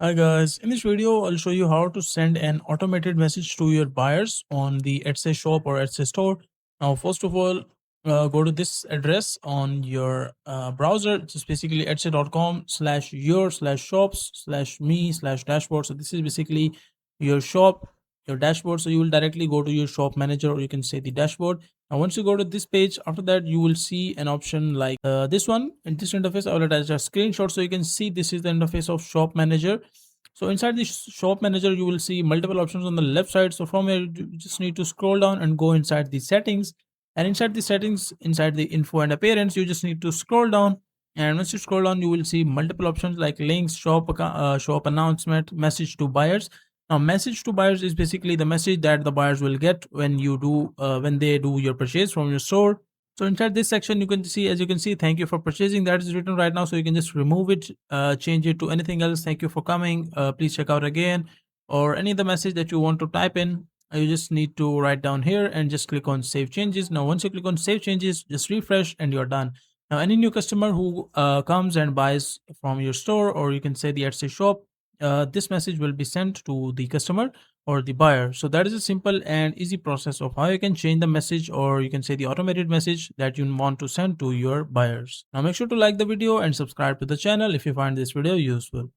Hi guys, in this video I'll show you how to send an automated message to your buyers on the Etsy shop or Etsy store. Now first of all, go to this address on your browser, just basically etsy.com/your/shops/me/dashboard. So this is basically your shop, your dashboard. So you will directly go to your shop manager, or you can say the dashboard. Now once you go to this page, after that you will see an option like this one. In this interface I will attach a screenshot so you can see this is the interface of shop manager. So inside the shop manager, you will see multiple options on the left side. So from here, you just need to scroll down and go inside the settings. And inside the settings, inside the info and appearance, you just need to scroll down. And once you scroll down, you will see multiple options like links, shop announcement, message to buyers. Now, message to buyers is basically the message that the buyers will get when when they do your purchase from your store. So inside this section, you can see, as you can see, thank you for purchasing. That is written right now. So you can just remove it, change it to anything else. Thank you for coming. Please check out again, or any of the message that you want to type in. You just need to write down here and just click on save changes. Now, once you click on save changes, just refresh and you're done. Now, any new customer who comes and buys from your store, or you can say the Etsy shop, this message will be sent to the customer or the buyer. So that is a simple and easy process of how you can change the message, or you can say the automated message that you want to send to your buyers. Now make sure to like the video and subscribe to the channel if you find this video useful.